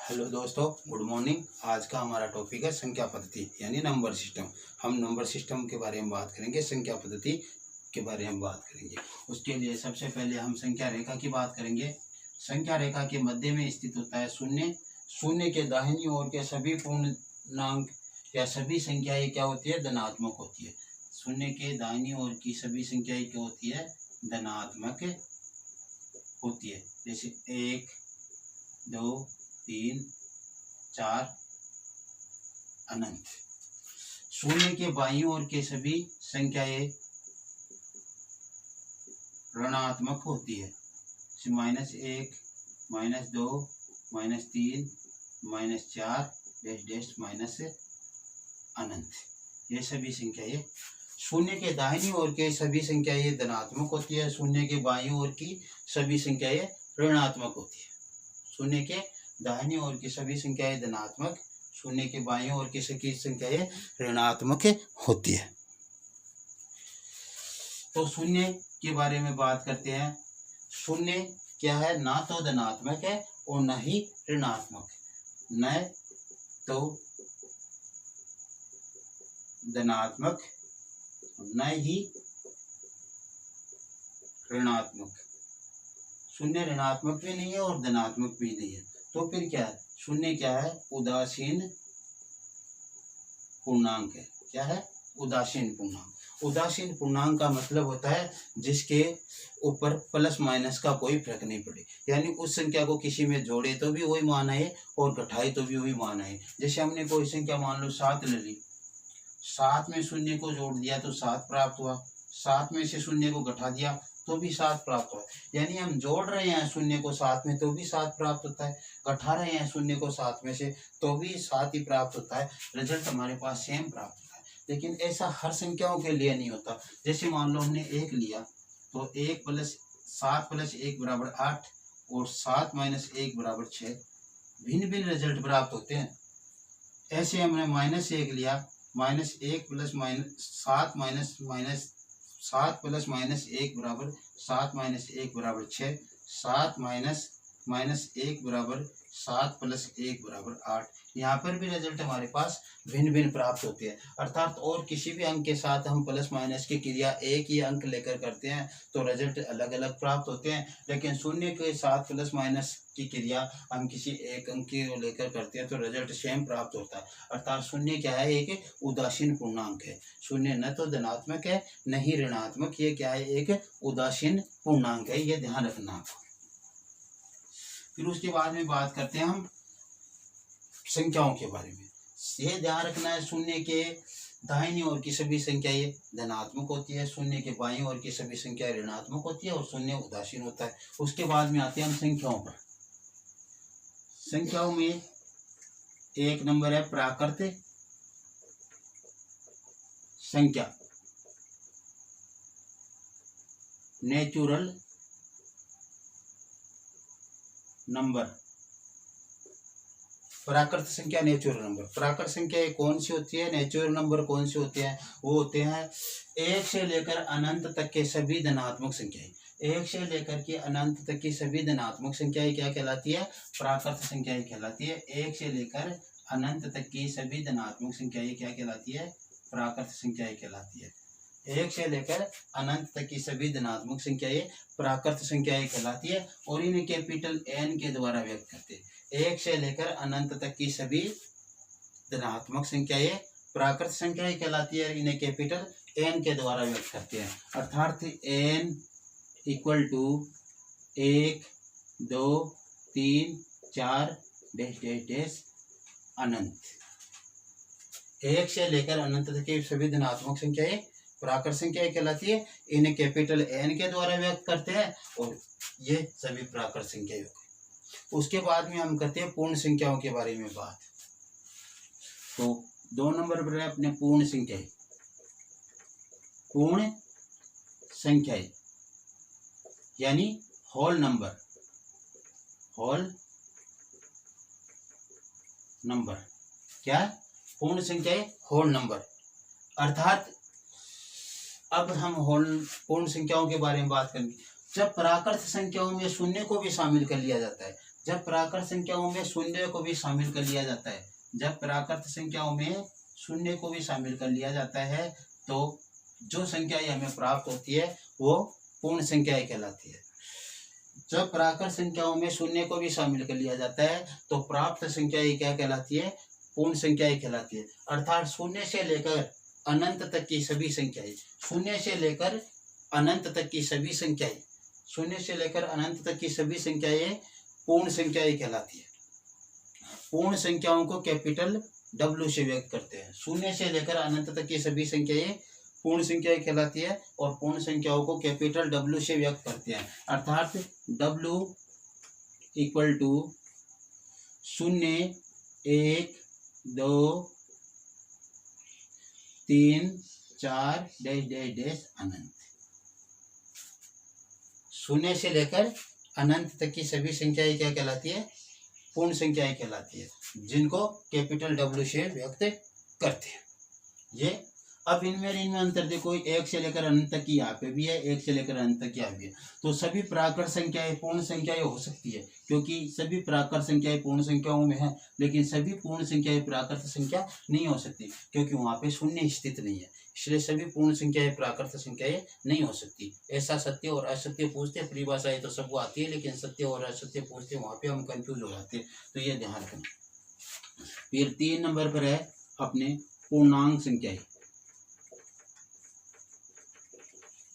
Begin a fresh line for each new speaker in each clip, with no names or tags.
Hello दोस्तों, good morning. आज का हमारा टॉपिक है संख्या पद्धति यानी नंबर सिस्टम। हम नंबर सिस्टम के बारे में बात करेंगे, संख्या पद्धति के बारे में बात करेंगे। उसके लिए सबसे पहले हम संख्या रेखा की बात करेंगे। संख्या रेखा के मध्य में स्थित होता है शून्य। शून्य के दाहिनी ओर के सभी पूर्णांक या सभी संख्याएं क्या होती है? धनात्मक होती है। शून्य के दाहिनी ओर की सभी संख्याएं क्या होती है? धनात्मक होती है। जैसे 1, 2, 3, 4 अनंत। शून्य के बाईं ओर के सभी संख्याएं ऋणात्मक होती है। -1, -2, -3, -4 डैश डैश माइनस अनंत। ये सभी संख्याएं शून्य के दाहिनी ओर के सभी संख्याएं धनात्मक होती है। शून्य के बाईं ओर की सभी संख्याएं ऋणात्मक होती है। शून्य के दाहिनी ओर की सभी संख्याएं धनात्मक, शून्य के बाईं ओर की सभी संख्याएं ऋणात्मक होती है। तो शून्य के बारे में बात करते हैं। शून्य क्या है? ना तो धनात्मक है और न ही ऋणात्मक। न तो धनात्मक न ही ऋणात्मक। शून्य ऋणात्मक भी नहीं है और धनात्मक भी नहीं है। तो फिर क्या है? शून्य क्या है? उदासीन पूर्णांक है। क्या है? उदासीन पूर्णांक। उदासीन पूर्णांक का मतलब होता है जिसके ऊपर प्लस माइनस का कोई फर्क नहीं पड़े, यानी उस संख्या को किसी में जोड़े तो भी वही मान आए और घटाए तो भी वही मान आए। जैसे हमने कोई संख्या मान लो 7 ले ली, 7 में शून्य को जोड़ दिया तो 7 प्राप्त हुआ, 7 में से शून्य को घटा दिया तो भी 7 प्राप्त हुआ। यानी हम जोड़ रहे हैं शून्य को 7 में तो भी 7 प्राप्त होता है, घटा रहे हैं शून्य को 7 में से तो भी 7 ही प्राप्त होता है। रिजल्ट हमारे पास सेम प्राप्त होता है। लेकिन ऐसा हर संख्याओं के लिए नहीं होता। जैसे मान लो हमने 1 लिया तो 7 + 1 = 8 और 7 - 1 = 6। भिन्न भिन्न रिजल्ट प्राप्त होते हैं। ऐसे हमने -1 लिया, -1 + -7 + -1 = 7 - 1 = 7 - 1 = 7 + 1 = 8। यहाँ पर भी रिजल्ट हमारे पास भिन्न भिन्न प्राप्त होते हैं। अर्थात और किसी भी अंक के साथ हम प्लस माइनस की क्रिया एक ही अंक लेकर करते हैं तो रिजल्ट अलग अलग प्राप्त होते हैं। लेकिन शून्य के साथ प्लस माइनस की क्रिया हम किसी एक अंक को लेकर करते हैं तो रिजल्ट सेम प्राप्त होता है। अर्थात शून्य क्या है? एक उदासीन पूर्णांक है। शून्य न तो धनात्मक है न ही ऋणात्मक। ये क्या है? एक उदासीन पूर्णांक है। ये ध्यान रखना आपको। फिर उसके बाद में बात करते हैं हम संख्याओं के बारे में। ये ध्यान रखना है, शून्य के दाहिनी ओर की सभी संख्याएं धनात्मक होती है, शून्य के बाईं ओर की सभी संख्याएं ऋणात्मक होती है और शून्य उदासीन होता है। उसके बाद में आते हैं हम संख्याओं पर। संख्याओं में एक नंबर है प्राकृत संख्या, नेचुरल नंबर। प्राकृत संख्या, नेचुरल नंबर। प्राकृत संख्या कौन सी होती है? नेचुरल नंबर कौन सी होते हैं? वो होते हैं 1 से लेकर अनंत तक के सभी धनात्मक संख्याएं। 1 से लेकर के अनंत तक की सभी धनात्मक संख्याएं क्या कहलाती है? प्राकृत संख्याएं कहलाती है। 1 से लेकर अनंत तक की सभी धनात्मक संख्याएं क्या कहलाती है? प्राकृत संख्याएं कहलाती है। 1 से लेकर अनंत तक की सभी धनात्मक संख्याएं प्राकृत संख्याएं कहलाती है और इन्हें कैपिटल N के द्वारा व्यक्त करते हैं। 1 से लेकर अनंत तक की सभी धनात्मक संख्याएं प्राकृत संख्याएं कहलाती है। इन्हें कैपिटल N के द्वारा व्यक्त करते हैं। अर्थात N = 1, 2, 3, 4 डैश डैश डैश अनंत। 1 से लेकर अनंत तक की सभी धनात्मक संख्याएं प्राकृत संख्याएं कहलाती है। इन्हें कैपिटल N के द्वारा व्यक्त करते हैं और ये सभी प्राकृत संख्याएं हो गई। उसके बाद में हम करते हैं पूर्ण संख्याओं के बारे में बात। तो 2 नंबर पर है अपने पूर्ण संख्याएं। पूर्ण संख्याएं यानी होल नंबर। होल नंबर क्या है? पूर्ण संख्याएं, होल नंबर। अर्थात अब हम पूर्ण संख्याओं के बारे में बात करेंगे। जब प्राकृत संख्याओं में शून्य को भी शामिल कर लिया जाता है, जब प्राकृत संख्याओं में शून्य को भी शामिल कर लिया जाता है, जब प्राकृत संख्याओं में शून्य को भी शामिल कर लिया जाता है तो जो संख्याएं हमें प्राप्त होती है वो पूर्ण संख्याएं कहलाती है। जब प्राकृत संख्याओं में शून्य को भी शामिल कर लिया जाता है तो प्राप्त संख्याएं क्या कहलाती है? पूर्ण संख्याएं कहलाती है। अर्थात शून्य से लेकर अनंत तक की सभी संख्याएं, शून्य से लेकर अनंत तक की सभी संख्याएं, शून्य से लेकर अनंत तक की सभी संख्याएं पूर्ण संख्याएं कहलाती है। पूर्ण संख्याओं को कैपिटल W से व्यक्त करते हैं। शून्य से लेकर अनंत तक की सभी संख्याएं पूर्ण संख्याएं कहलाती है और पूर्ण संख्याओं को कैपिटल W से व्यक्त करते हैं। अर्थात W equal to 0, 1, 2, 3, 4 dash dash dash अनंत। शून्य से लेकर अनंत तक की सभी संख्याएं क्या कहलाती है? पूर्ण संख्याएं कहलाती है, जिनको कैपिटल W से व्यक्त करते हैं। ये अब इनमें अंतर देखो, 1 से लेकर अनंत तक की यहाँ पे भी है, 1 से लेकर अनंत तक यहाँ भी है। तो सभी प्राकृत संख्याएं पूर्ण संख्याएं हो सकती है, क्योंकि सभी प्राकृत संख्याएं पूर्ण संख्याओं में है, लेकिन सभी पूर्ण संख्याएं प्राकृत संख्या नहीं हो सकती, क्योंकि वहाँ पे शून्य स्थित नहीं है। इसलिए सभी पूर्ण संख्याएं प्राकृत संख्याएं नहीं हो सकती। ऐसा सत्य और असत्य पूछते, परिभाषाएं तो सबको आती है, लेकिन सत्य और असत्य पूछते वहाँ पे हम कंफ्यूज हो जाते हैं, तो ये ध्यान रखना। फिर 3 नंबर पर है अपने पूर्णांक संख्याएं।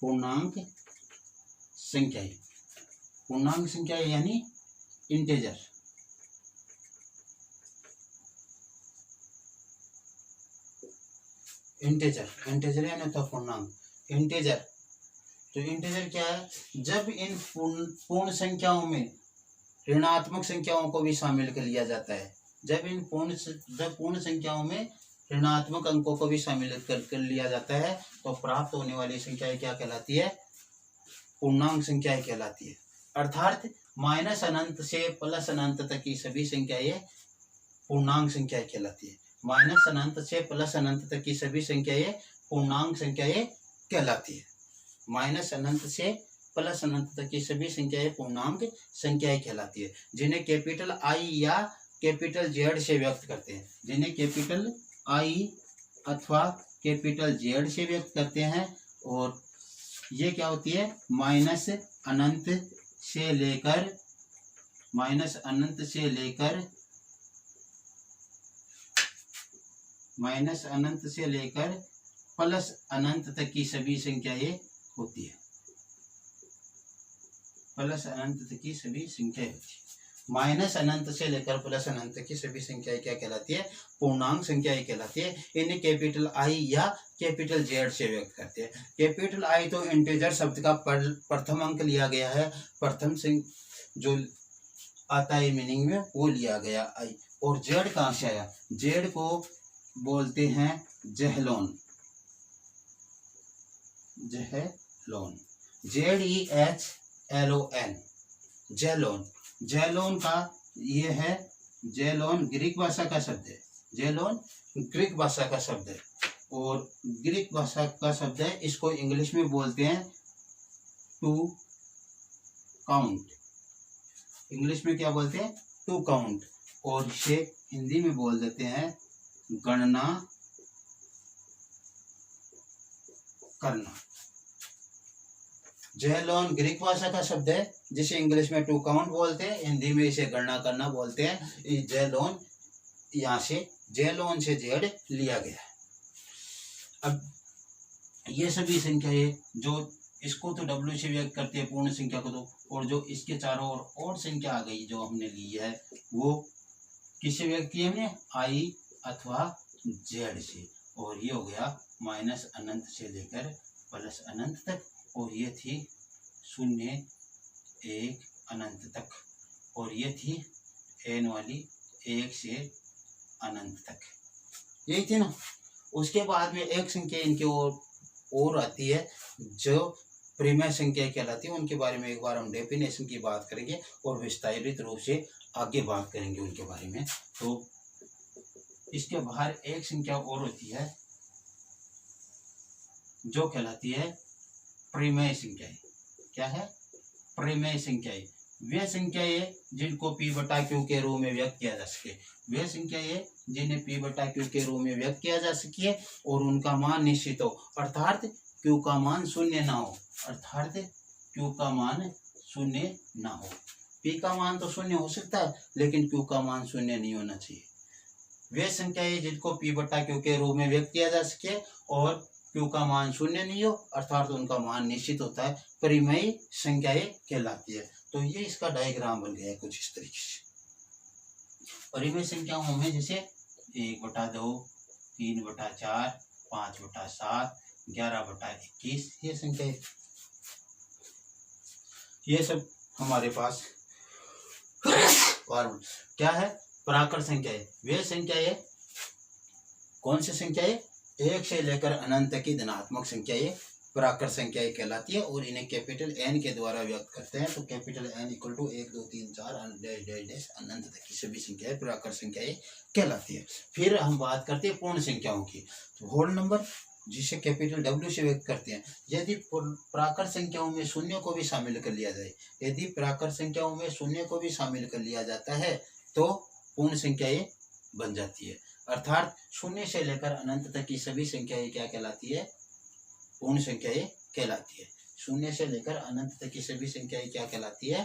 पूर्णांक संख्याएं, पूर्णांक संख्याएं यानी इंटेजर। इंटेजर यानी तो पूर्णांक। इंटेजर, तो इंटेजर क्या है? जब इन पूर्ण संख्याओं में ऋणात्मक संख्याओं को भी शामिल कर लिया जाता है, जब पूर्ण संख्याओं में ऋणात्मक अंकों को भी शामिल कर लिया जाता है तो प्राप्त होने वाली संख्याएं क्या कहलाती है? पूर्णांक संख्याएं कहलाती है। अर्थात माइनस अनंत से प्लस अनंत तक की सभी संख्याएं पूर्णांक संख्याएं कहलाती है। माइनस अनंत से प्लस अनंत तक की सभी संख्याएं पूर्णांक संख्याएं कहलाती है। माइनस अनंत से प्लस अनंत तक की सभी संख्याएं पूर्णांक संख्याएं कहलाती है, जिन्हें कैपिटल I या कैपिटल Z से व्यक्त करते हैं, जिन्हें कैपिटल I अथवा कैपिटल Z से व्यक्त करते हैं। और ये क्या होती है? माइनस अनंत से लेकर प्लस अनंत तक की सभी संख्याएं होती है। प्लस अनंत तक की सभी संख्याएं होती है। माइनस अनंत से लेकर प्लस अनंत की सभी संख्याएं क्या कहलाती है? पूर्णांक संख्याएं कहलाती है। इन्हें कैपिटल I या कैपिटल Z से व्यक्त करते हैं। कैपिटल I तो इंटीजर शब्द का प्रथम अंक लिया गया है, प्रथम जो आता है मीनिंग में वो लिया गया I। और Z कहाँ से आया? Z को बोलते हैं ज़ेहलोन। ZEHLON, ज़ेहलोन। ज़ेहलोन का ये है, ज़ेहलोन ग्रीक भाषा का शब्द है। ज़ेहलोन ग्रीक भाषा का शब्द है और ग्रीक भाषा का शब्द है, इसको इंग्लिश में बोलते हैं टू काउंट। इंग्लिश में क्या बोलते हैं? To count. और इसे हिंदी में बोल देते हैं गणना करना। ज़ेहलोन ग्रीक भाषा का शब्द है, जिसे इंग्लिश में टू काउंट बोलते हैं, हिंदी में इसे गणना करना बोलते हैं। ज़ेहलोन यहाँ से ज़ेहलोन से Z लिया गया है। अब ये सभी संख्याएं जो इसको तो W से व्यक्त करते हैं पूर्ण संख्या को, तो और जो इसके चारों और संख्या आ गई जो हमने ली है वो किससे व्यक्त की हमने? I अथवा Z से। और ये हो गया माइनस अनंत से लेकर प्लस अनंत तक, और ये थी 0, 1 अनंत तक, और ये थी n वाली 1 से अनंत तक। यही थी ना। उसके बाद में एक संख्या इनकी और आती है जो परिमेय संख्या कहलाती है। उनके बारे में एक बार हम डेफिनेशन की बात करेंगे और विस्तारित रूप से आगे बात करेंगे उनके बारे में। तो इसके बाहर एक संख्या और होती है जो कहलाती है परिमेय संख्याएं। क्या है? परिमेय संख्याएं। वे संख्याएं जिनको p बटा q के रूप में व्यक्त किया जा सके, वे संख्याएं जिन्हें p बटा q के रूप में व्यक्त किया जा सके और उनका मान निश्चित हो, अर्थात q का मान शून्य ना हो, अर्थात q का मान शून्य ना हो। p का मान तो शून्य हो सकता है लेकिन q का मान शून्य नहीं होना चाहिए। वे संख्याएं जिनको p बटा q के रूप में व्यक्त किया जा सके और q का मान शून्य नहीं हो, अर्थात उनका मान निश्चित होता है, परिमेय संख्याएं कहलाती है। तो ये इसका डायग्राम बन गया है कुछ इस तरीके से। परिमेय संख्याओं में जैसे 1/2, 3/4, 5/7, 11/21 ये संख्याएं, ये सब हमारे पास और क्या है, प्राकृत संख्याएं। वे संख्याएं कौन सी संख्याएं, 1 से लेकर अनंत तक की धनात्मक संख्याएं प्राकृत संख्याएं कहलाती है और इन्हें कैपिटल एन के द्वारा व्यक्त करते हैं। तो कैपिटल एन इक्वल टू 1 2 3 4 अनंत तक की सभी संख्याएं प्राकृत संख्याएं कहलाती है। फिर हम बात करते हैं पूर्ण संख्याओं की। तो होल नंबर जिसे कैपिटल डब्ल्यू से व्यक्त करते हैं, यदि प्राकृत संख्याओं में शून्य को भी शामिल कर लिया जाए, यदि प्राकृत संख्याओं में शून्य को भी शामिल कर लिया जाता है तो पूर्ण संख्याएं बन जाती है। अर्थात शून्य से लेकर अनंत तक की सभी संख्याएं क्या कहलाती है, पूर्ण संख्याएं कहलाती है। शून्य से लेकर अनंत तक की सभी संख्याएं क्या कहलाती है,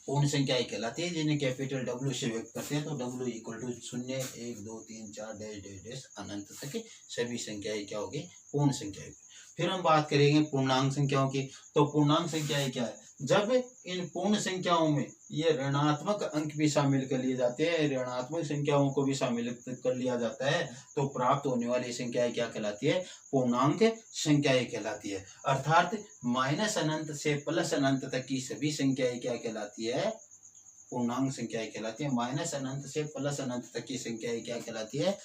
पूर्ण संख्याएं कहलाती है, जिन्हें कैपिटल डब्ल्यू से व्यक्त करते हैं। तो डब्ल्यू इक्वल टू 0 1 2 3 4 डैश अनंत तक की सभी संख्याएं क्या होगी, पूर्ण संख्याएं। फिर हम बात करेंगे पूर्णांक संख्याओं की। तो पूर्णांक संख्याएं क्या है, जब इन पूर्ण संख्याओं में ये ऋणात्मक अंक भी शामिल कर लिए जाते हैं, ऋणात्मक संख्याओं को भी शामिल कर लिया जाता है, तो प्राप्त होने वाली संख्याएं क्या कहलाती है, पूर्णांक संख्याएं कहलाती है। अर्थात माइनस अनंत से प्लस अनंत तक की सभी संख्याएं क्या कहलाती है, पूर्णांक संख्याएं कहलाती है। माइनस अनंत से प्लस अनंत तक की संख्याएं क्या कहलाती है,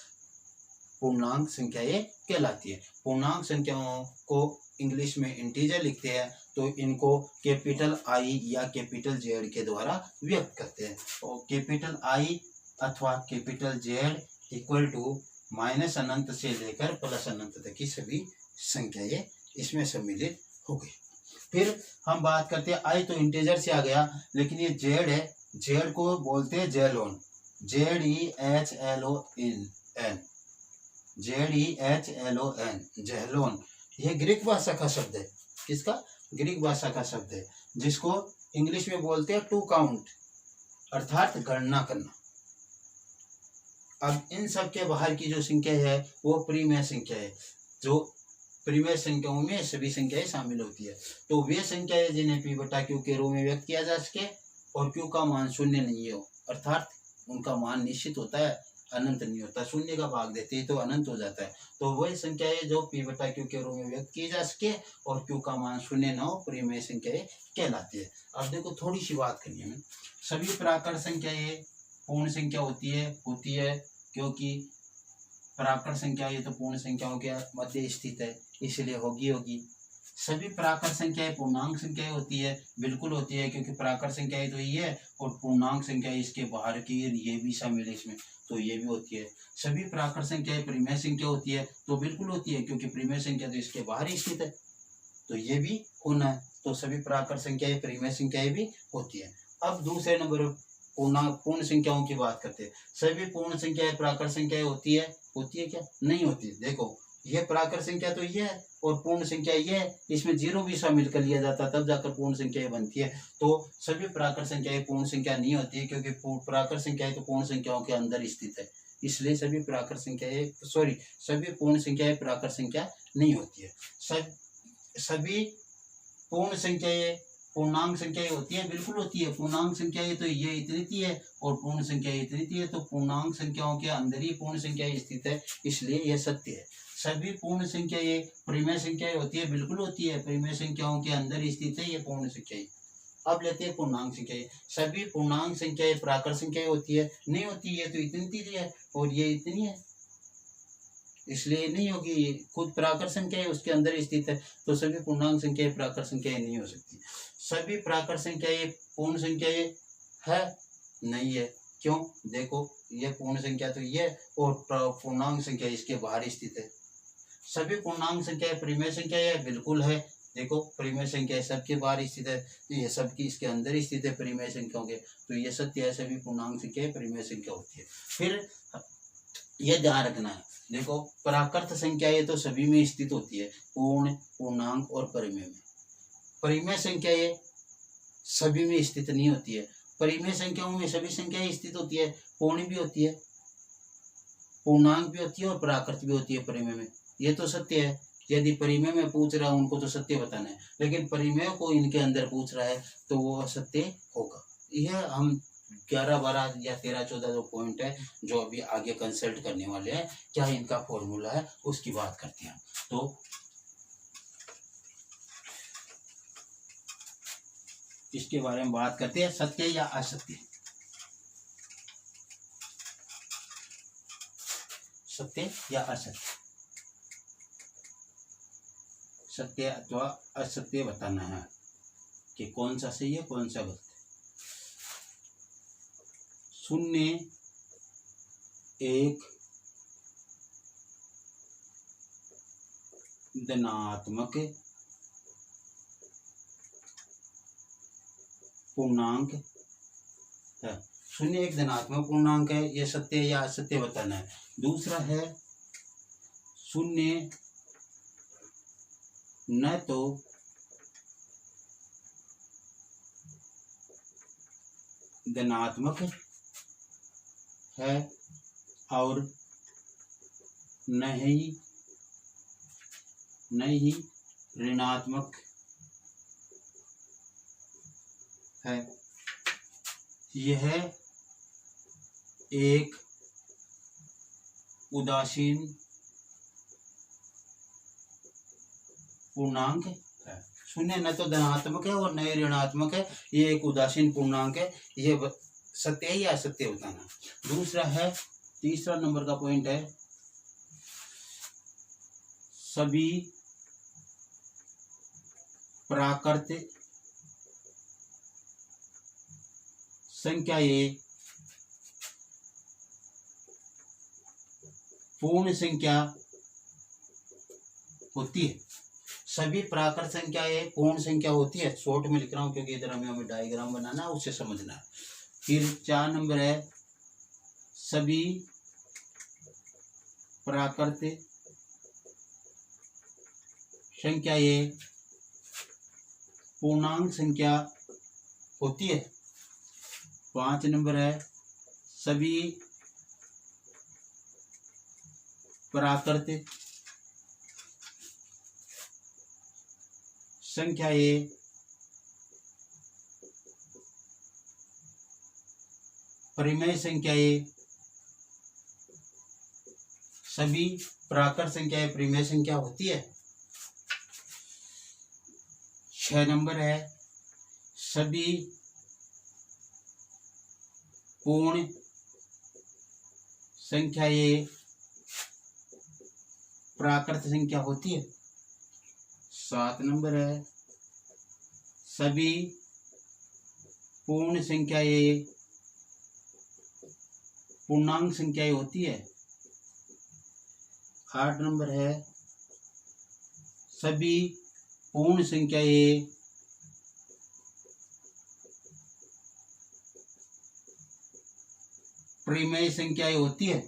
पूर्णांक संख्याएं कहलाती है। पूर्णांक संख्याओं को इंग्लिश में इंटीजर लिखते हैं, तो इनको कैपिटल आई या कैपिटल जेड के द्वारा व्यक्त करते हैं। और कैपिटल आई अथवा capital Z equal to minus अनंत से लेकर प्लस अनंत तक की सभी संख्याएं इसमें सम्मिलित हो गई। फिर हम बात करते हैं, आई तो इंटीजर से आ गया, लेकिन ये जेड है, जेड को बोलते हैं जेलोन, ZEHLON, ZEHLON, जेलोन। यह ग्रीक भाषा का शब्द है। किसका, ग्रीक भाषा का शब्द है, जिसको इंग्लिश में बोलते हैं टू काउंट, अर्थात गणना करना। अब इन सब के बाहर की जो संख्या है वो परिमेय संख्या है, जो परिमेय संख्याओं में सभी संख्याएं शामिल होती है। तो वे संख्याएं जिन्हें p बटा q के रूप में व्यक्त किया जा सके और q का मान शून्य नहीं हो, अर्थात उनका मान निश्चित होता है, अनंत नहीं होता, शून्य का भाग देते ही तो अनंत हो जाता है। तो वही संख्याएं जो p बटा q के रूप में व्यक्त की जा सके और q का मान शून्य ना हो, परिमेय संख्याएं कहलाती है। अब देखो थोड़ी सी बात करनी है, सभी प्राकृत संख्याएं पूर्ण संख्या होती है क्योंकि प्राकृत संख्या ये तो पूर्ण संख्याओं के मध्य स्थित है, इसलिए होगी। सभी प्राकृत संख्याएं पूर्णांक संख्याएं होती है, बिल्कुल होती है, क्योंकि प्राकृत संख्याएं तो ये है और पूर्णांक संख्याएं इसके बाहर की ये भी शामिल है इसमें, तो ये भी होती है। सभी प्राकृत संख्याएं परिमेय संख्या होती है, तो बिल्कुल होती है, क्योंकि परिमेय संख्या तो इसके बाहर ही स्थित है, तो ये भी होना है। तो सभी प्राकृत संख्याएं परिमेय संख्याएं भी होती है। अब दूसरे नंबर पूर्ण संख्याओं की बात करते हैं। सभी पूर्ण संख्याएं प्राकृत संख्याएं होती है क्या, नहीं होती। देखो ये प्राकृत संख्या तो ये है और पूर्ण संख्या ये है, इसमें जीरो भी शामिल कर लिया जाता तब जाकर पूर्ण संख्या बनती है। तो सभी प्राकृत संख्याएं पूर्ण संख्या नहीं होती है, क्योंकि प्राकृत संख्याएं तो पूर्ण संख्याओं के अंदर स्थित है, इसलिए सभी प्राकृत संख्याएं सभी पूर्ण संख्याएं प्राकृत संख्या नहीं होती है। सभी पूर्ण संख्याएं पूर्णांक संख्याएं होती है, बिल्कुल होती है। पूर्णांक संख्याएं तो ये इतनी है और पूर्ण संख्या इतनी है, तो पूर्णांक संख्याओं के अंदर ही पूर्ण संख्या स्थित है, इसलिए यह सत्य है। सभी पूर्ण संख्याएं परिमेय संख्याएं होती है, बिल्कुल होती है, परिमेय संख्याओं के अंदर स्थित है ये पूर्ण संख्याएं। अब लेते हैं पूर्णांक संख्याएं। सभी पूर्णांक संख्याएं प्राकृत संख्याएं होती है, नहीं होती, ये तो इतनी है और ये इतनी है, इसलिए नहीं होगी। खुद प्राकृत संख्या है उसके अंदर स्थित है, तो सभी पूर्णांक संख्याएं प्राकृत संख्याएं नहीं हो सकती। सभी प्राकृत संख्याएं पूर्ण संख्याएं है, नहीं है। क्यों, देखो ये पूर्ण संख्या तो ये और पूर्णांक संख्या इसके बाहर स्थित है। सभी पूर्णांक संख्याएं परिमेय संख्या है, बिल्कुल है, देखो परिमेय संख्या सबके बाहर स्थित है, तो ये सबकी इसके अंदर ही स्थित है परिमेय संख्याओं के, तो ये सत्य है, सभी पूर्णांक संख्या परिमेय संख्या होती है। फिर यह ध्यान रखना है, देखो प्राकृत संख्या ये तो सभी में स्थित होती है, पूर्ण, पूर्णांक और परिमेय में। परिमेय संख्या ये सभी में स्थित नहीं होती है। परिमेय संख्याओं में सभी संख्याएं स्थित होती है, पूर्ण भी होती है, पूर्णांक भी होती है और प्राकृत भी होती है परिमेय में, ये तो सत्य है। यदि परिमेय में पूछ रहा है उनको तो सत्य बताना है, लेकिन परिमेय को इनके अंदर पूछ रहा है तो वो असत्य होगा। यह हम 11, 12 या 13, 14 जो पॉइंट है जो अभी आगे कंसल्ट करने वाले हैं, क्या इनका फॉर्मूला है उसकी बात करते हैं। तो इसके बारे में बात करते हैं, सत्य या असत्य। सत्य या असत्य, सत्य अथवा असत्य बताना है कि कौन सा सही है कौन सा गलत है। 0, 1 धनात्मक पूर्णांक है। 0 एक धनात्मक पूर्णांक है, यह सत्य या असत्य बताना है। दूसरा है 0 न तो धनात्मक है और न ही ऋणात्मक है। यह एक उदासीन पूर्णांक है। 0 न तो धनात्मक है और न ही ऋणात्मक है, ये एक उदासीन पूर्णांक है। ये सत्य है या असत्य बताना। दूसरा है, तीसरा नंबर का पॉइंट है, सभी प्राकृत संख्याएं पूर्ण संख्या होती है। सभी प्राकृत संख्याएं पूर्ण संख्या होती है। शॉर्ट में लिख रहा हूं क्योंकि इधर हमें डायग्राम बनाना है, उससे समझना है। फिर 4 नंबर है, सभी प्राकृत संख्याएं पूर्णांक संख्या होती है। 5 नंबर है, सभी प्राकृत संख्याएं परिमेय संख्याएं, सभी प्राकृत संख्याएं परिमेय संख्या होती है। 6 नंबर है, सभी पूर्ण संख्याएं प्राकृत संख्या होती है। 7 नंबर है, सभी पूर्ण संख्याएं पूर्णांक संख्याएं होती है। 8 नंबर है, सभी पूर्ण संख्याएं परिमेय संख्याएं होती है।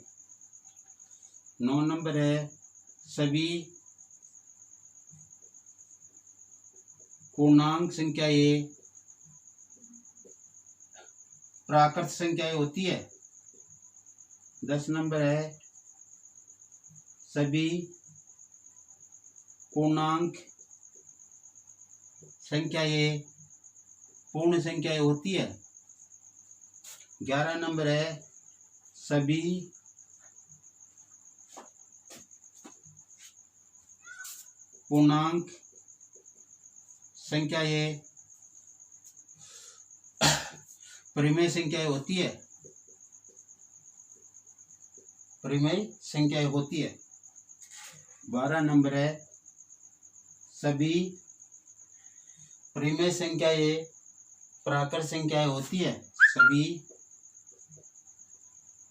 9 नंबर है, सभी पूर्णांक संख्याएं प्राकृत संख्याएं होती है। 10 नंबर है, सभी पूर्णांक संख्याएं पूर्ण संख्याएं होती है। 11 नंबर है, सभी पूर्णांक संख्याएं परिमेय संख्याएं होती है। परिमेय संख्याएं होती है। 12 नंबर है, सभी परिमेय संख्याएं प्राकृत संख्याएं होती है। सभी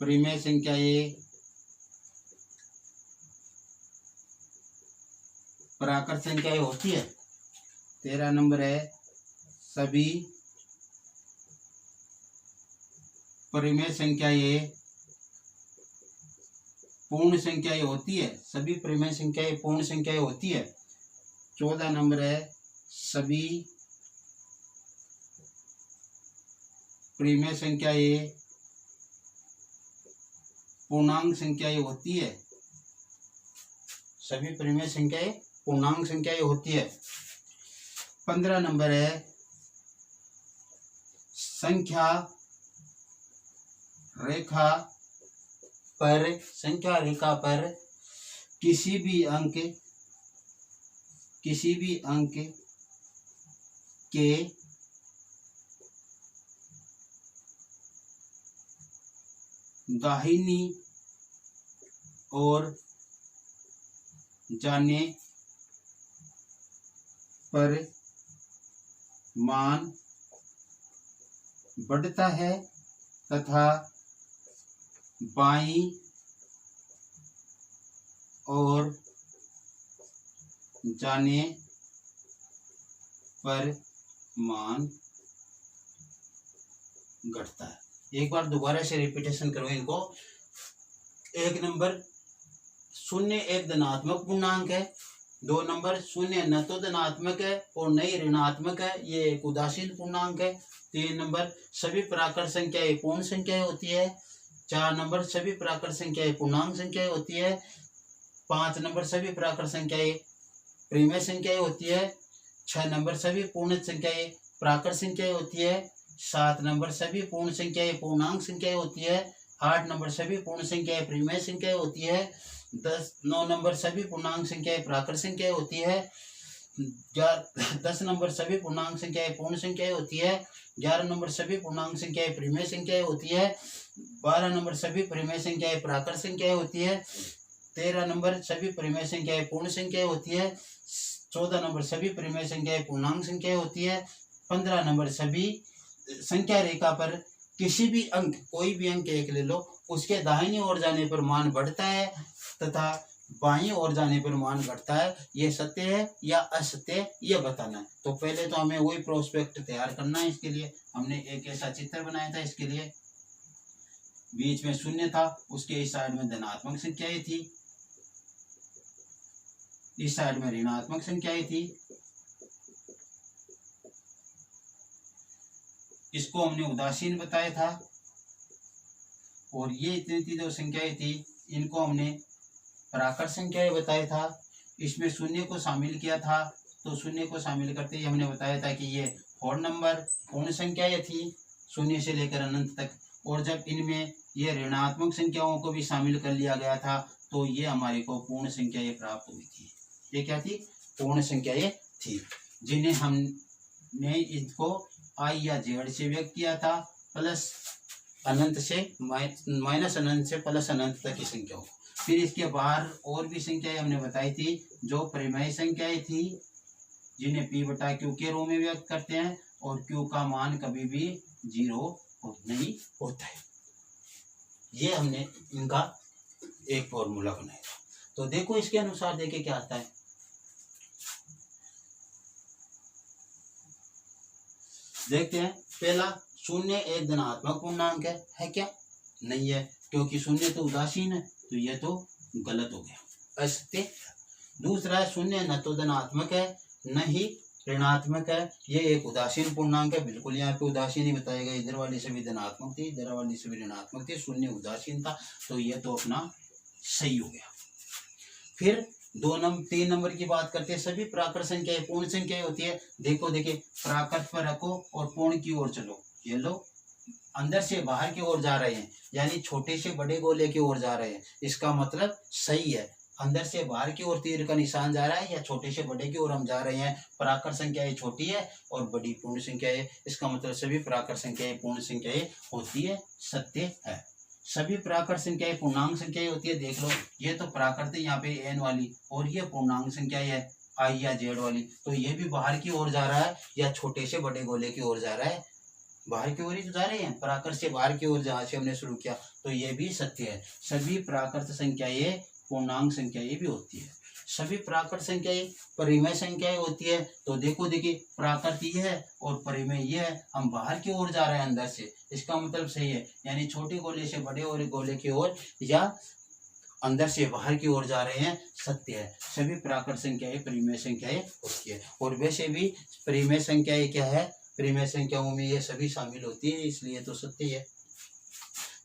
परिमेय संख्याएं प्राकृत संख्याएं होती है। 13 नंबर है सभी परिमेय संख्याएं पूर्ण संख्याएं होती है। सभी परिमेय संख्याएं पूर्ण संख्याएं होती है। 14 नंबर है सभी परिमेय संख्याएं पूर्णांक संख्याएं होती है। सभी परिमेय संख्याएं पूर्णांक संख्याएं होती है। 15 नंबर है संख्या रेखा पर किसी भी अंक के दाहिनी ओर जाने पर मान बढ़ता है तथा बाईं ओर जाने पर मान घटता है। एक बार दोबारा से रिपीटेशन करो इनको। 1 नंबर शून्य एक धनात्मक पूर्णांक है। 2 नंबर शून्य न तो धनात्मक है और न ही ऋणात्मक है, ये एक उदासीन पूर्णांक है। 3 नंबर सभी प्राकृत संख्याएं पूर्ण संख्याएं होती है। 4 नंबर सभी प्राकृत संख्याएं पूर्णांक संख्याएं होती है। 5 नंबर सभी प्राकृत संख्याएं परिमेय संख्याएं होती है। 6 नंबर सभी पूर्ण संख्याएं प्राकृत संख्याएं होती है। 7 नंबर सभी पूर्ण संख्याएं पूर्णांक संख्याएं होती है। 8 नंबर सभी पूर्ण संख्याएं परिमेय संख्याएं होती है। 9 नंबर सभी पूर्णांक संख्याएं प्राकृत संख्याएं होती है। 10 नंबर सभी पूर्णांक संख्याएं पूर्ण संख्याएं होती है। 11 नंबर सभी पूर्णांक संख्याएं परिमेय संख्याएं होती है। 12 नंबर सभी परिमेय संख्याएं प्राकृत संख्याएं होती है। 13 नंबर सभी परिमेय संख्याएं पूर्ण संख्याएं होती है। 14 नंबर सभी परिमेय संख्याएं पूर्णांक संख्याएं होती है। 15 नंबर सभी संख्या रेखा पर किसी भी अंक, कोई भी अंक एक ले लो, उसके दाहिनी ओर जाने पर मान बढ़ता है तथा बाईं ओर जाने पर मान घटता है। ये सत्य है या असत्य ये बताना है। तो पहले तो हमें वही प्रोस्पेक्ट तैयार करना है। इसके लिए हमने एक ऐसा चित्र बनाया था। इसके लिए बीच में शून्य था, उसके इस साइड में धनात्मक संख्याएं थी, इस साइड में ऋणात्मक संख्याएं थी। इसको हमने उदासीन बताया था। और ये इतनी जो संख्याएं थी इनको हमने प्राकृत संख्याएं बताया था। इसमें शून्य को शामिल किया था, तो शून्य को शामिल करते ही हमने बताया था कि ये 4 नंबर पूर्ण संख्याएं थी शून्य से लेकर अनंत तक। और जब इनमें ये ऋणात्मक संख्याओं को भी शामिल कर लिया गया था तो ये हमारे को पूर्ण संख्याएं प्राप्त हुई थी। ये क्या थी? पूर्ण संख्याएं थी, जिन्हें हमने इसको आई या जेड से व्यक्त किया था, प्लस अनंत से माइनस अनंत से प्लस अनंत तक की संख्याओं को। फिर इसके बाहर और भी संख्याएं हमने बताई थी जो परिमेय संख्याएं थी, जिन्हें p बटा क्यू के रूप में व्यक्त करते हैं और q का मान कभी भी 0 नहीं होता है। ये हमने इनका एक फॉर्मूला बनाया था। तो देखो इसके अनुसार देखे क्या आता है। देखते हैं। पहला, शून्य एक धनात्मक पूर्णांक है क्या? नहीं है, क्योंकि शून्य तो उदासीन है, तो यह तो गलत हो गया, असत्य। दूसरा, शून्य न तो धनात्मक है न ही ऋणात्मक है, ये एक उदासीन पूर्णांक है। बिल्कुल यहाँ पे उदासीन ही बताया गया। इधर वाली सभी धनात्मक थी, इधर वाली सभी ऋणात्मक थी, शून्य उदासीन था, तो यह तो अपना सही हो गया। फिर 3 नंबर की बात करते हैं। सभी प्राकृत संख्याएं पूर्ण संख्याएं होती है। देखो देखिए, प्राकृत पर रखो और पूर्ण की ओर चलो। ये लो अंदर से बाहर की ओर जा रहे हैं, यानी छोटे से बड़े गोले की ओर जा रहे हैं। इसका मतलब सही है। अंदर से बाहर की ओर तीर का निशान जा रहा है या छोटे से बड़े की ओर हम जा रहे हैं। प्राकृत संख्याएं छोटी है और बड़ी पूर्ण संख्याएं, इसका मतलब सभी प्राकृत संख्याएं पूर्ण संख्याएं होती है, सत्य है। सभी प्राकृत संख्याएं पूर्णांक संख्याएं होती है। देख लो, ये तो प्राकृत है यहाँ पे n वाली, और ये पूर्णांक संख्याएं है i या z वाली। तो ये भी बाहर की ओर जा रहा है या छोटे से बड़े गोले की ओर जा रहा है? बाहर की ओर ही तो जा रहे हैं, प्राकृत से बाहर की ओर जहाँ से हमने शुरू किया, तो ये भी सत्य है। सभी प्राकृत संख्याएं पूर्णांक संख्याएं भी होती है। सभी प्राकृत संख्याएं परिमेय संख्याएं होती है। तो देखिए प्राकृत ये है और परिमेय ये है, हम बाहर की ओर जा रहे हैं अंदर से, इसका मतलब सही है, यानी छोटे गोले से बड़े और गोले की ओर या अंदर से बाहर की ओर जा रहे हैं, सत्य है। सभी प्राकृत संख्याएं परिमेय संख्याएं होती है। और वैसे भी परिमेय संख्याएं क्या है, परिमेय संख्याओं में ये सभी शामिल होती है, इसलिए तो सत्य है।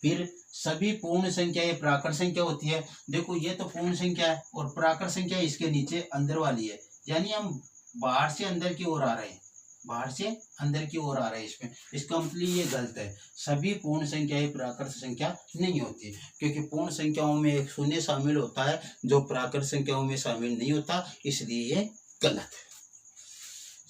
फिर सभी पूर्ण संख्याएं प्राकृत संख्या होती है। देखो ये तो पूर्ण संख्या है और प्राकृत संख्या इसके नीचे अंदर वाली है, यानी हम बाहर से अंदर की ओर आ रहे हैं, बाहर से अंदर की ओर आ रहे हैं इसमें, इसका मतलब ये गलत है। सभी पूर्ण संख्याएं प्राकृत संख्या नहीं होती, क्योंकि पूर्ण संख्याओं में एक शून्य शामिल होता है जो प्राकृत संख्याओं में शामिल नहीं होता, इसलिए ये गलत है।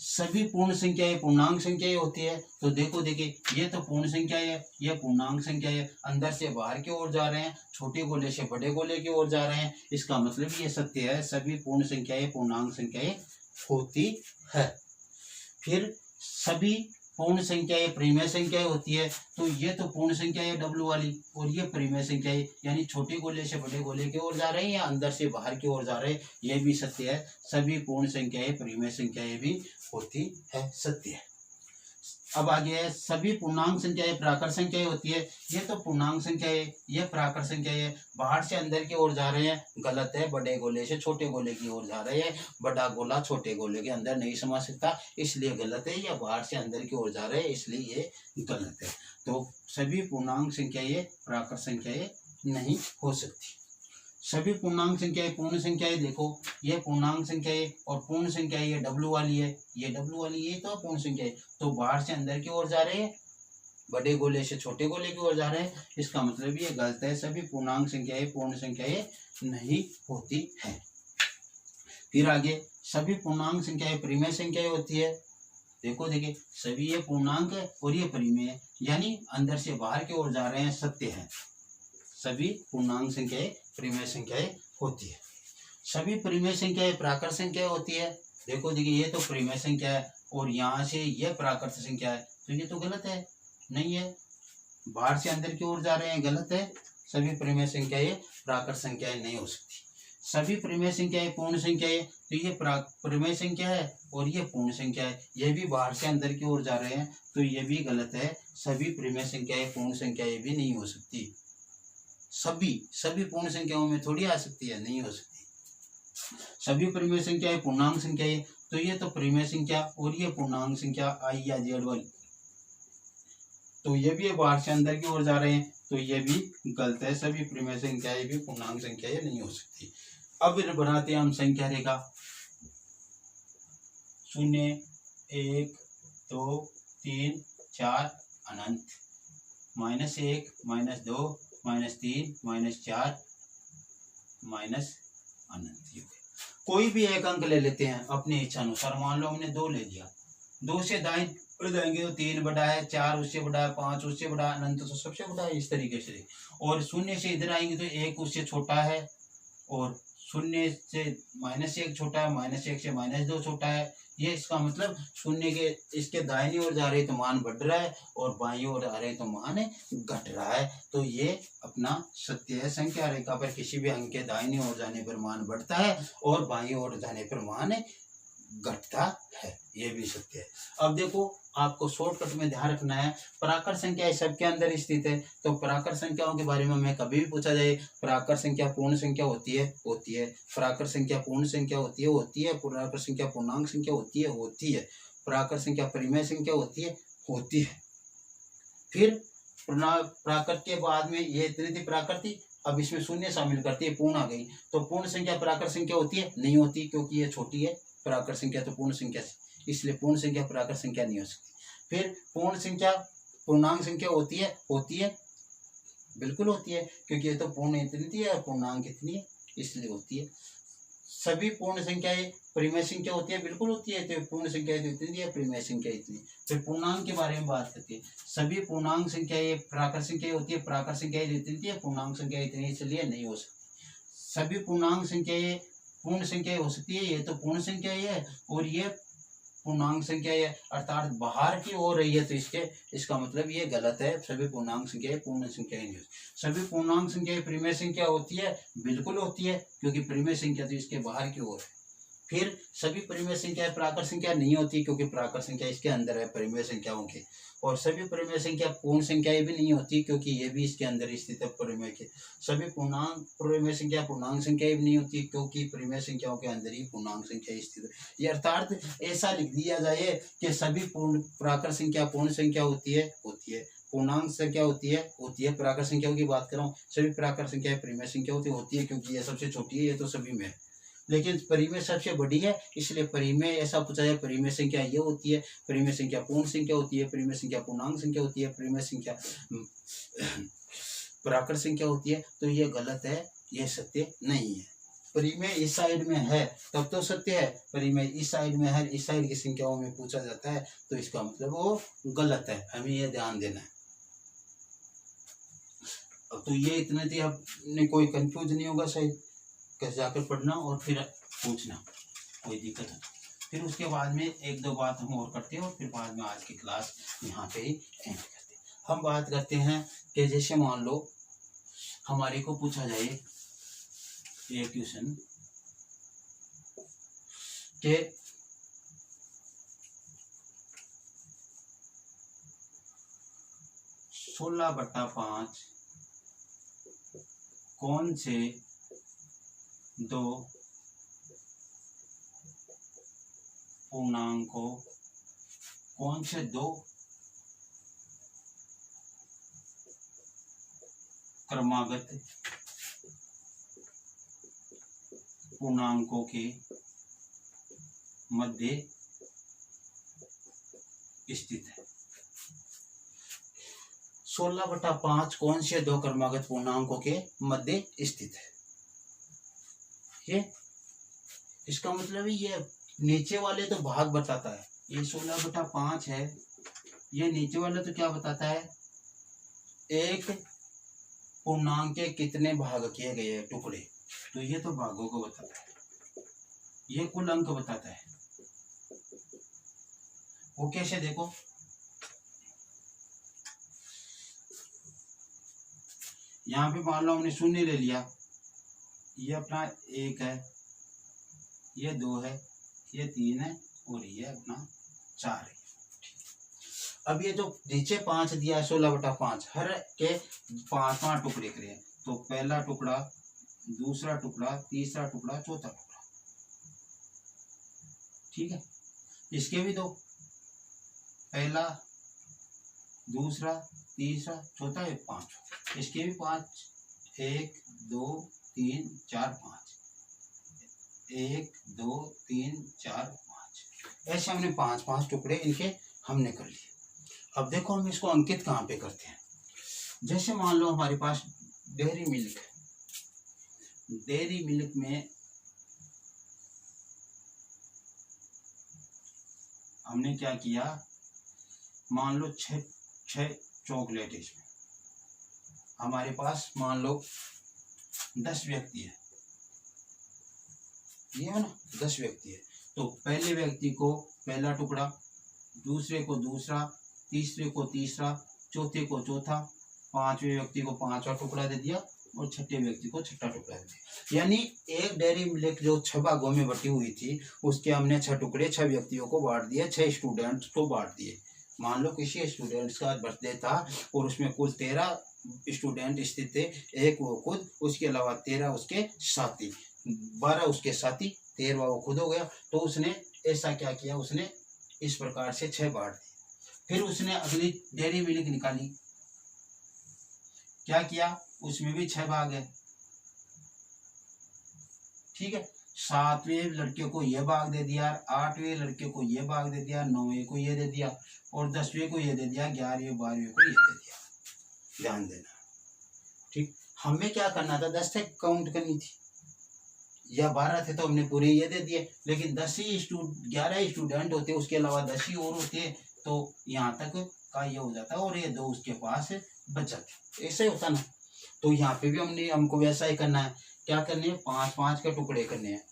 सभी पूर्ण संख्याएं पूर्णांक संख्याएं होती है। तो देखिए ये तो पूर्ण संख्या है, ये पूर्णांक संख्या है, अंदर से बाहर की ओर जा रहे हैं, छोटे गोले से बड़े गोले की ओर जा रहे हैं, इसका मतलब ये सत्य है, सभी पूर्ण संख्याएं पूर्णांक संख्याएं होती है। फिर सभी पूर्ण संख्याएं परिमेय संख्याएं होती है। तो ये तो पूर्ण संख्या है डब्लू वाली, और ये परिमेय संख्याएं, यानी छोटे गोले से बड़े गोले की ओर जा रहे हैं या अंदर से बाहर की ओर जा रहे हैं, ये भी सत्य है। सभी पूर्ण संख्याएं परिमेय संख्याएं भी होती है, सत्य है। अब आगे है सभी पूर्णांक संख्याएं प्राकृत संख्याएं होती है। ये तो पूर्णांक संख्या है, ये प्राकृत संख्या है, बाहर से अंदर की ओर जा रहे हैं, गलत है। बड़े गोले से छोटे गोले की ओर जा रहे हैं, बड़ा गोला छोटे गोले के अंदर नहीं समा सकता, इसलिए गलत है। या बाहर से अंदर की ओर जा रहे हैं, इसलिए ये गलत है। तो सभी पूर्णांक संख्याएं प्राकृत संख्याएं नहीं हो सकती। सभी पूर्णांक संख्याएं पूर्ण संख्याएं, देखो ये पूर्णांक संख्याएं और पूर्ण संख्याएं, ये डब्लू वाली है, ये डब्लू वाली, ये तो पूर्ण संख्याएं। तो बाहर से अंदर की ओर जा रहे हैं, बड़े गोले से छोटे गोले की ओर जा रहे हैं, इसका मतलब ये गलत है। सभी पूर्णांक संख्याएं पूर्ण संख्याएं नहीं होती है। फिर आगे सभी पूर्णांक संख्याएं परिमेय संख्याएं होती है। देखिए सभी ये पूर्णांक है और ये परिमेय, यानी अंदर से बाहर की ओर जा रहे हैं, सत्य है। सभी पूर्णांक संख्याएं परिमेय संख्याएं होती है। सभी परिमेय संख्याएं प्राकृत संख्याएं होती है। देखिए ये तो परिमेय संख्या है और यहाँ से ये प्राकृत संख्या है, तो ये तो गलत है, नहीं है, बाहर से अंदर की ओर जा रहे हैं, गलत है। सभी परिमेय संख्याएं प्राकृत संख्याएं नहीं हो सकती। सभी परिमेय संख्याएं पूर्ण संख्याएं, तो ये परिमेय संख्या है और ये पूर्ण संख्या है, ये भी बाहर से अंदर की ओर जा रहे हैं, तो ये भी गलत है। सभी परिमेय संख्याएं पूर्ण संख्याएं भी नहीं हो सकती। सभी पूर्ण संख्याओं में थोड़ी आ सकती है, नहीं हो सकती। सभी परिमेय संख्याएं पूर्णांक संख्याएं, तो ये तो परिमेय संख्या और ये पूर्णांक संख्या आई या जेड वाली, तो ये भी बाहर से अंदर की ओर जा रहे हैं, तो ये भी गलत है। सभी परिमेय संख्याएं भी पूर्णांक संख्याएं नहीं हो सकती। अब बनाते हैं हम संख्या रेखा। 0 1 2 3 4 अनंत, -1 -2 -3 -4 अनंत। कोई भी एक अंक ले लेते हैं अपने इच्छा अनुसार। मान लो हमने 2 ले लिया, 2 से दाएं बढ़ जाएंगे तो 3 बड़ा है, 4 उससे बड़ा है, 5 उससे बड़ा, अनंत तो सबसे बड़ा है, इस तरीके से। और 0 से इधर आएंगे तो 1 उससे छोटा है, और 0 से -1 छोटा है, -1 से -2 छोटा है। ये इसका मतलब 0 के इसके दाहिनी ओर जा रहे तो मान बढ़ रहा है और बाईं ओर आ रहे तो मान घट रहा है। तो ये अपना सत्य है। संख्या रेखा पर किसी भी अंक के दाहिनी ओर जाने पर मान बढ़ता है और बाईं ओर जाने पर मान घटता है, ये भी सत्य है। अब देखो आपको शॉर्टकट में ध्यान रखना है, प्राकृत संख्या सबके अंदर स्थित है। तो प्राकृत संख्याओं के बारे में हमें कभी भी पूछा जाए, प्राकृत संख्या पूर्ण संख्या होती है, होती है। प्राकृत संख्या पूर्ण संख्या होती है, होती है। प्राकृत संख्या पूर्णांक संख्या होती है, होती है। प्राकृत संख्या परिमेय संख्या होती है, होती है। फिर प्राकृत के बाद में ये इतनी थी प्राकृतिक, अब इसमें शून्य शामिल करती है, पूर्ण आ गई। तो पूर्ण संख्या प्राकृत संख्या होती है, नहीं होती, क्योंकि ये छोटी है। प्राकृत संख्या तो पूर्ण संख्या से, इसलिए पूर्ण संख्या प्राकृत संख्या नहीं हो सकती। फिर पूर्ण संख्या पूर्णांक संख्या होती है, होती है, बिल्कुल होती है, क्योंकि ये तो पूर्ण इतनी है और पूर्णांक इतनी है, इसलिए होती है। सभी पूर्ण संख्याएं परिमेय संख्या होती है, बिल्कुल होती है। तो पूर्ण संख्या तो इतनी है, परिमेय संख्या इतनी। फिर पूर्णांक के बारे में बात करते हैं। सभी पूर्णांक संख्याएं प्राकृत संख्या होती है, प्राकृत संख्या इतनी है, पूर्णांक संख्या इतनी, इसलिए नहीं हो सकती। सभी पूर्णांक संख्याएं पूर्ण संख्या हो सकती है, ये तो पूर्ण संख्या है और ये पूर्णांक संख्या है, अर्थात बाहर की ओर रही है, तो इसका मतलब ये गलत है। सभी पूर्णांक संख्याएं पूर्ण संख्याएं नहीं होती। सभी पूर्णांक संख्याएं परिमेय संख्या होती है, बिल्कुल होती है, क्योंकि परिमेय संख्या तो इसके बाहर की ओर है। फिर सभी परिमेय संख्याएं प्राकृत संख्या नहीं होती, क्योंकि प्राकृत संख्या इसके अंदर है परिमेय संख्याओं के। और सभी परिमेय संख्या पूर्ण संख्याएं भी नहीं होती, क्योंकि ये भी इसके अंदर स्थित है परिमेय के। सभी पूर्णांक परिमेय संख्या पूर्णांक संख्याएं भी नहीं होती, क्योंकि परिमेय संख्याओं के अंदर ही पूर्णांक संख्या स्थित है। ये अर्थात ऐसा लिख दिया जाए कि सभी पूर्ण प्राकृत संख्या पूर्ण संख्या होती है, पूर्णांक संख्या होती है, प्राकृत संख्याओं की बात कर रहा हूँ। सभी प्राकृत संख्याएं परिमेय संख्या होती है, क्योंकि ये सबसे छोटी है, ये तो सभी में है। लेकिन परिमेय सबसे बड़ी है, इसलिए परिमेय ऐसा पूछा जाए, परिमेय संख्या ये होती है, परिमेय संख्या पूर्ण संख्या होती है, परिमेय संख्या पूर्णांक संख्या होती है, परिमेय संख्या प्राकृत संख्या होती है, तो ये गलत है, ये सत्य नहीं है। परिमेय इस साइड में है तब तो सत्य है, परिमेय इस साइड में है, इस साइड की संख्याओं में पूछा जाता है, तो इसका मतलब वो गलत है, हमें ये ध्यान देना है। अब तो ये इतने थी, आपने कोई कंफ्यूज नहीं होगा शायद, कैसे जाकर पढ़ना और फिर पूछना, कोई दिक्कत है। फिर उसके बाद में एक दो बात हम और करते हैं, और फिर बाद में आज की क्लास यहाँ पे ही एंड करते हैं। हम बात करते हैं कि जैसे मान लो हमारे को पूछा जाए ये क्वेश्चन के 16/5 कौन से दो पूर्णांकों, कौन से दो क्रमागत पूर्णांकों के मध्य स्थित है। 16/5 कौन से दो क्रमागत पूर्णांकों के मध्य स्थित है। ये इसका मतलब ये नीचे वाले तो भाग बताता है, ये 16/5 है, ये नीचे वाले तो क्या बताता है, एक पूर्णांक के कितने भाग किए गए हैं टुकड़े, तो ये तो भागों को बताता है, ये कुल अंक बताता है। वो कैसे देखो, यहाँ पे मान लो हमने शून्य ले लिया, ये अपना 1 है, ये 2 है, ये 3 है, और ये अपना 4 है। अब ये जो नीचे 5 दिया 16/5, हर के 5 टुकड़े करे, तो पहला टुकड़ा, दूसरा टुकड़ा, तीसरा टुकड़ा, चौथा टुकड़ा, ठीक है। इसके भी दो, पहला, दूसरा, तीसरा, चौथा, 5। इसके भी 5, 1 2 3 4 5, 1 2 3 4 5, ऐसे हमने 5 टुकड़े इनके हमने कर लिए। अब देखो हम इसको अंकित कहाँ पे करते हैं। जैसे मान लो हमारे पास डेयरी मिल्क है, डेयरी मिल्क में हमने क्या किया, मान लो 6 चॉकलेट, इसमें हमारे पास मान लो 10 व्यक्ति है, ये है ना, 10 व्यक्ति है, तो पहले व्यक्ति को पहला टुकड़ा, दूसरे को दूसरा, तीसरे को तीसरा, चौथे को चौथा, पांचवें व्यक्ति को 5वां टुकड़ा दे दिया, और छठे व्यक्ति को 6ठा टुकड़ा दे दिया। यानी एक डेयरी मिल्क जो 6 भागों में बटी हुई थी, उसके हमने 6 टुकड़े 6 व्यक्तियों को बांट दिए, 6 स्टूडेंट्स को बांट दिए। मान लो किसी स्टूडेंट्स का बर्थडे था और उसमें कुल 13 स्टूडेंट स्थित थे, एक वो खुद, उसके अलावा 13 उसके साथी, 12 उसके साथी, 13वां वो खुद हो गया। तो उसने ऐसा क्या किया, उसने इस प्रकार से 6 बांट दिए। फिर उसने अगली डेयरी मिल्क निकाली, क्या किया, उसमें भी 6 भाग है, ठीक है। 7वें लड़के को ये भाग दे दिया, 8वें लड़के को ये भाग दे दिया, 9वें को ये दे दिया, और 10वें को ये दे दिया, 11वें 12वें को ये दे दिया। ध्यान देना, ठीक। हमें क्या करना था, 10 तक काउंट करनी थी, या 12 थे तो हमने पूरे ये दे दिए, लेकिन 11 स्टूडेंट होते, उसके अलावा 10 ही और होते, तो यहाँ तक का ये हो जाता, और ये 2 उसके पास बच जाते, ऐसे ही होता ना। तो यहाँ पे भी हमको वैसा ही करना है, क्या करने हैं, 5 के टुकड़े करने हैं,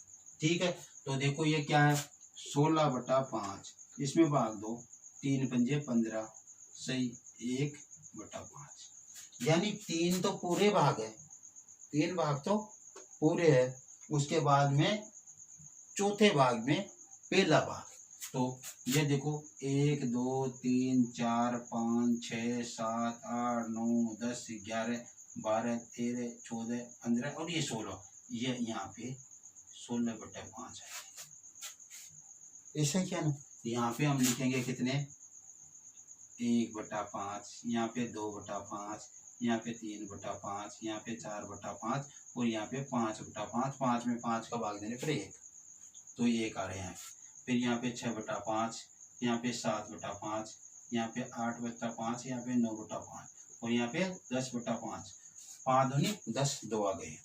ठीक है। तो देखो ये क्या है, 16/5 इसमें भाग दो, 3 पंजे 15, सही 1/5, यानी 3 तो पूरे भाग है, 3 भाग तो पूरे है। उसके बाद में चौथे भाग में पहला भाग, तो ये देखो 1 2 3 4 5 6 7 8 9 10 11 12 13 14 15 और ये 16, ये यहाँ पे 16/5 है। ऐसा क्या ना, यहाँ पे हम लिखेंगे कितने, 1/5, यहाँ पे 2/5, यहाँ पे 3/5, यहाँ पे 4/5 और यहाँ पे 5/5। 5 में 5 का भाग देने पर 1, तो 1 आ रहे हैं। फिर यहाँ पे 6/5, यहाँ पे 7/5, यहाँ पे 8/5, यहाँ पे 9/5 और यहाँ पे 10/5। 5 दूनी 10, 2 आ गए।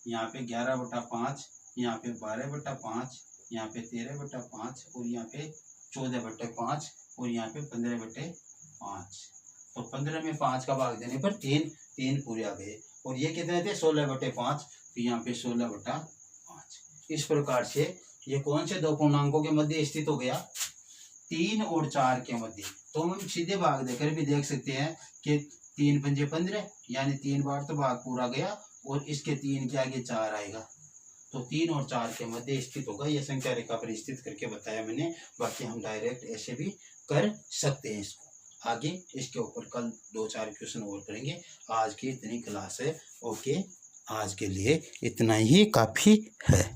यहाँ पे 11/5, यहाँ पे 12/5, यहाँ पे 13/5 और यहाँ पे 14/5 और यहाँ पे 15/5। तो 15 में 5 का भाग देने पर 3 पूरे आ गए। और ये कितने थे, 16/5, तो यहाँ पे 16/5। इस प्रकार से ये कौन से दो पूर्णांकों के मध्य स्थित हो गया, 3 और 4 के मध्य। तो हम सीधे भाग देकर भी देख सकते हैं कि 3 पंजे 15, यानी 3 बार तो भाग पूरा गया और इसके 3 के आगे 4 आएगा, तो 3 और 4 के मध्य स्थित होगा। यह संख्या रेखा पर स्थित करके बताया मैंने। बाकी हम डायरेक्ट ऐसे भी कर सकते हैं इसको। आगे इसके ऊपर कल 2-4 क्वेश्चन और करेंगे। आज की इतनी क्लास है। ओके, आज के लिए इतना ही काफ़ी है।